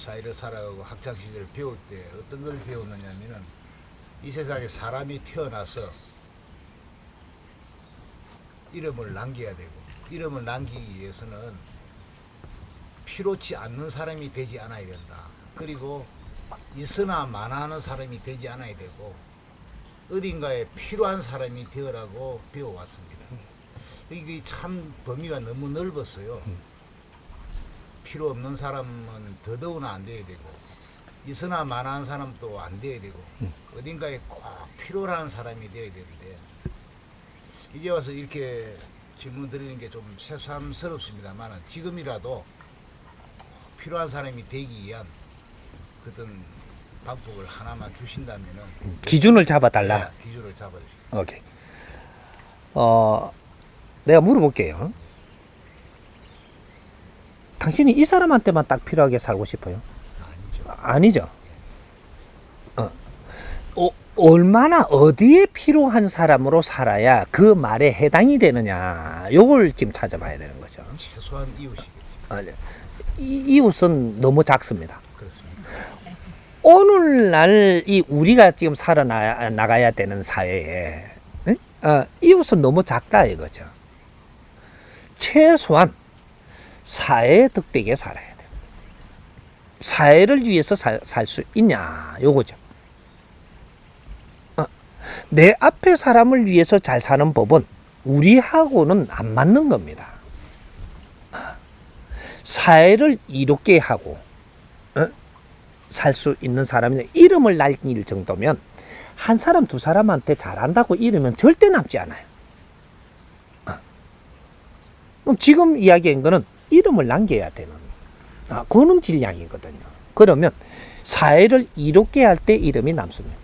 사회를 살아가고 학창시절 배울 때 어떤 걸 배웠느냐면은 이 세상에 사람이 태어나서 이름을 남겨야 되고 이름을 남기기 위해서는 필요치 않는 사람이 되지 않아야 된다. 그리고 있으나 마나하는 사람이 되지 않아야 되고 어딘가에 필요한 사람이 되어라고 배워왔습니다. 이게 참 범위가 너무 넓었어요. 필요 없는 사람은 더더구나 안 돼야 되고 있으나 마나한 사람도 안 돼야 되고 어딘가에 꼭 필요한 사람이 되어야 되는데 이제 와서 이렇게 질문 드리는 게 좀 새삼스럽습니다만 지금이라도 필요한 사람이 되기 위한 그런 방법을 하나만 주신다면은 기준을 잡아달라. 네, 기준을 잡아주시죠. 오케이. 내가 물어볼게요. 당신이 이 사람한테만 딱 필요하게 살고 싶어요? 아니죠. 아니죠. 얼마나 어디에 필요한 사람으로 살아야 그 말에 해당이 되느냐, 요걸 지금 찾아봐야 되는 거죠. 최소한 이웃이겠죠. 이웃은 너무 작습니다. 그렇습니다. 오늘날 이 우리가 지금 살아나가야 되는 사회에 이웃은 너무 작다 이거죠. 최소한 사회에 덕되게 살아야 돼요. 사회를 위해서 살 수 있냐 요거죠. 내 앞에 사람을 위해서 잘 사는 법은 우리하고는 안 맞는 겁니다. 사회를 이롭게 하고 살 수 있는 사람이 이름을 남길 정도면 한 사람 두 사람한테 잘한다고 이러면 절대 남지 않아요. 그럼 지금 이야기한 거는 이름을 남겨야 되는 그런 질량이거든요. 그러면 사회를 이롭게 할 때 이름이 남습니다.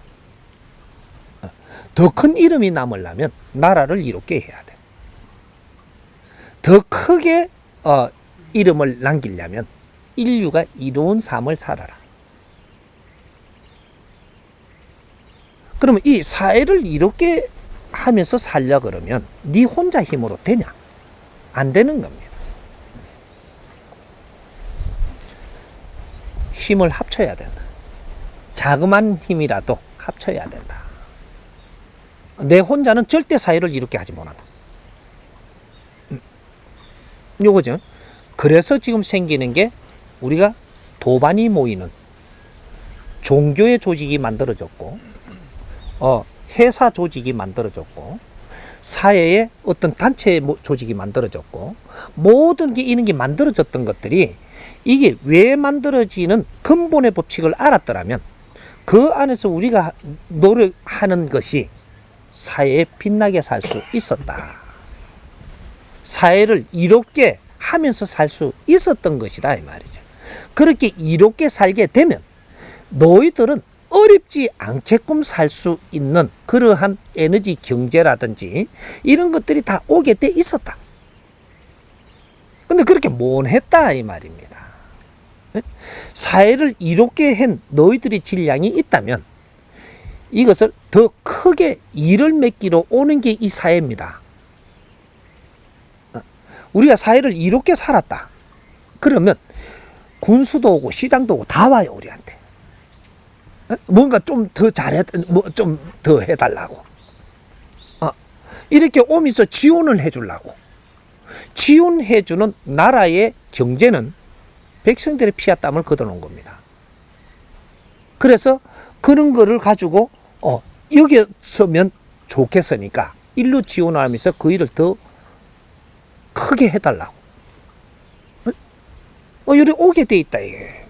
더 큰 이름이 남으려면 나라를 이롭게 해야 돼. 더 크게 이름을 남기려면 인류가 이로운 삶을 살아라. 그러면 이 사회를 이롭게 하면서 살려 그러면 네 혼자 힘으로 되냐? 안 되는 겁니다. 힘을 합쳐야 된다. 자그마한 힘이라도 합쳐야 된다. 내 혼자는 절대 사회를 이롭게 하지 못한다. 요거죠. 그래서 지금 생기는 게 우리가 도반이 모이는 종교의 조직이 만들어졌고 회사 조직이 만들어졌고 사회의 어떤 단체 조직이 만들어졌고 모든 게 이런 게 만들어졌던 것들이 이게 왜 만들어지는 근본의 법칙을 알았더라면 그 안에서 우리가 노력하는 것이 사회에 빛나게 살 수 있었다. 사회를 이롭게 하면서 살 수 있었던 것이다 이 말이죠. 그렇게 이롭게 살게 되면 너희들은 어렵지 않게끔 살 수 있는 그러한 에너지 경제라든지 이런 것들이 다 오게 돼 있었다. 근데 그렇게 못 했다 이 말입니다. 사회를 이롭게 한 너희들의 질량이 있다면 이것을 더 크게 일을 맺기로 오는 게 이 사회입니다. 우리가 사회를 이롭게 살았다. 그러면 군수도 오고 시장도 오고 다 와요 우리한테. 뭔가 좀 더 좀 더 해달라고. 이렇게 오면서 지원을 해주려고. 지원해주는 나라의 경제는 백성들의 피와 땀을 걷어놓은 겁니다. 그래서 그런 거를 가지고 여기 서면 좋겠으니까 일로 지원하면서 그 일을 더 크게 해달라고. 여기 오게 돼 있다 이게.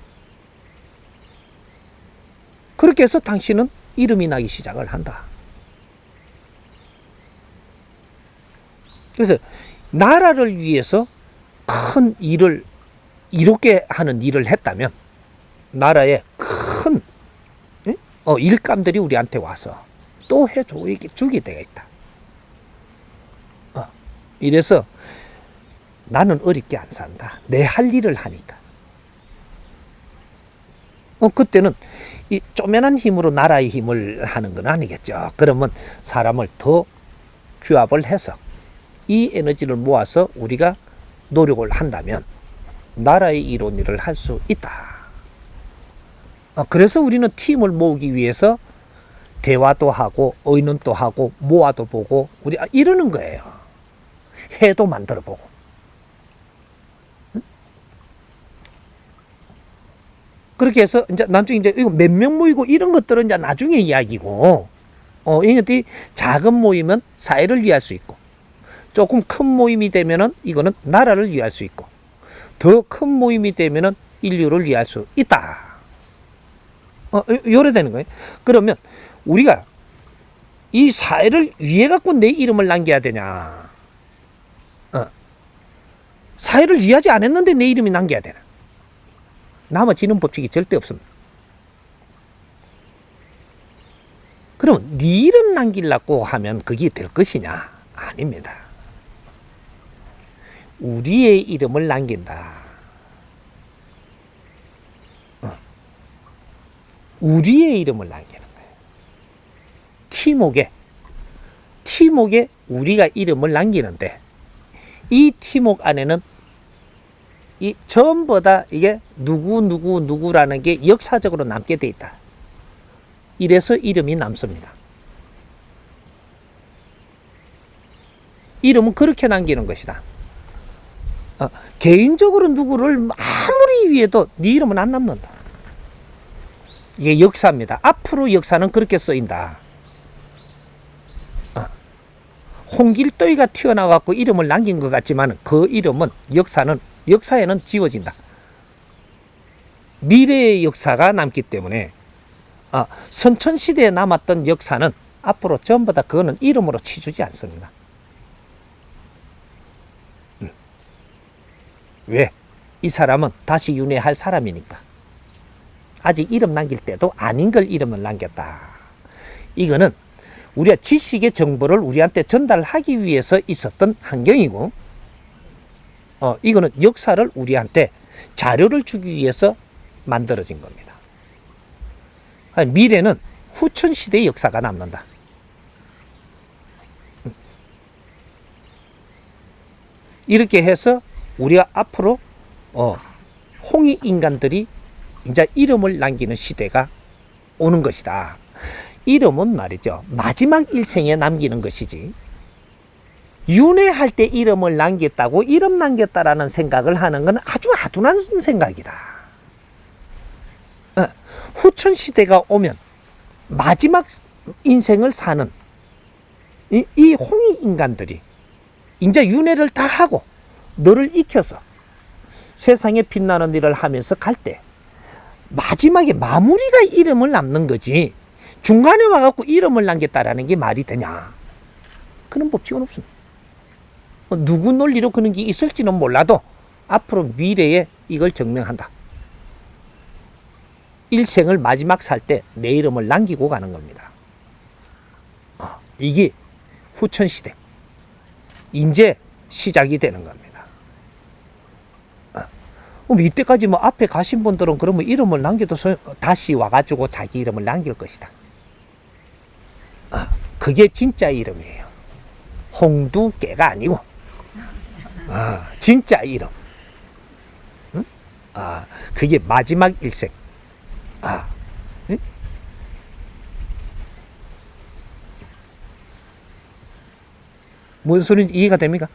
그렇게 해서 당신은 이름이 나기 시작을 한다. 그래서 나라를 위해서 큰 일을 이롭게 하는 일을 했다면 나라에 큰 일감들이 우리한테 와서 또 해주게 되어 있다. 이래서 나는 어렵게 안 산다. 내 할 일을 하니까. 그때는 이 쪼매난 힘으로 나라의 힘을 하는 건 아니겠죠. 그러면 사람을 더 규합을 해서 이 에너지를 모아서 우리가 노력을 한다면 나라의 이로운 일을 할 수 있다. 그래서 우리는 팀을 모으기 위해서 대화도 하고 의논도 하고 모아도 보고 우리 이러는 거예요. 해도 만들어 보고. 그렇게 해서 이제 나중에 이제 이거 몇 명 모이고 이런 것들은 이제 나중에 이야기고, 이것들이 작은 모임은 사회를 위할 수 있고, 조금 큰 모임이 되면은 이거는 나라를 위할 수 있고, 더 큰 모임이 되면은 인류를 위할 수 있다. 요래 되는 거예요. 그러면 우리가 이 사회를 위해 갖고 내 이름을 남겨야 되냐? 사회를 위하지 않았는데 내 이름이 남겨야 되나? 남아지는 법칙이 절대 없습니다. 그럼 네 이름 남기려고 하면 그게 될 것이냐? 아닙니다. 우리의 이름을 남긴다. 우리의 이름을 남기는 거예요. 팀옥에 우리가 이름을 남기는데, 이 팀옥 안에는 이 전부 다 이게 누구라는 게 역사적으로 남게 돼 있다. 이래서 이름이 남습니다. 이름은 그렇게 남기는 것이다. 개인적으로 누구를 아무리 위해도 네 이름은 안 남는다. 이게 역사입니다. 앞으로 역사는 그렇게 쓰인다. 홍길동이가 튀어나와갖고 이름을 남긴 것 같지만 그 이름은 역사에는 지워진다. 미래의 역사가 남기 때문에 선천시대에 남았던 역사는 앞으로 전부 다 그거는 이름으로 치주지 않습니다. 왜? 이 사람은 다시 윤회할 사람이니까. 아직 이름 남길 때도 아닌 걸 이름을 남겼다. 이거는 우리가 지식의 정보를 우리한테 전달하기 위해서 있었던 환경이고, 이거는 역사를 우리한테 자료를 주기 위해서 만들어진 겁니다. 미래는 후천시대의 역사가 남는다. 이렇게 해서 우리가 앞으로 홍익 인간들이 이제 이름을 남기는 시대가 오는 것이다. 이름은 말이죠, 마지막 일생에 남기는 것이지, 윤회할 때 이름을 남겼다고 이름 남겼다라는 생각을 하는 건 아주 아둔한 생각이다. 후천시대가 오면 마지막 인생을 사는 이 홍익 인간들이 이제 윤회를 다 하고 너를 익혀서 세상에 빛나는 일을 하면서 갈 때 마지막에 마무리가 이름을 남는 거지, 중간에 와갖고 이름을 남겼다라는 게 말이 되냐? 그런 법칙은 없습니다. 누구 논리로 그런 게 있을지는 몰라도 앞으로 미래에 이걸 증명한다. 일생을 마지막 살 때 내 이름을 남기고 가는 겁니다. 이게 후천시대 이제 시작이 되는 겁니다. 이때까지 뭐 앞에 가신 분들은 그러면 이름을 남겨도 다시 와가지고 자기 이름을 남길 것이다. 그게 진짜 이름이에요. 홍두깨가 아니고 진짜 이름. 응? 그게 마지막 일생. 응? 뭔 소리인지 이해가 됩니까?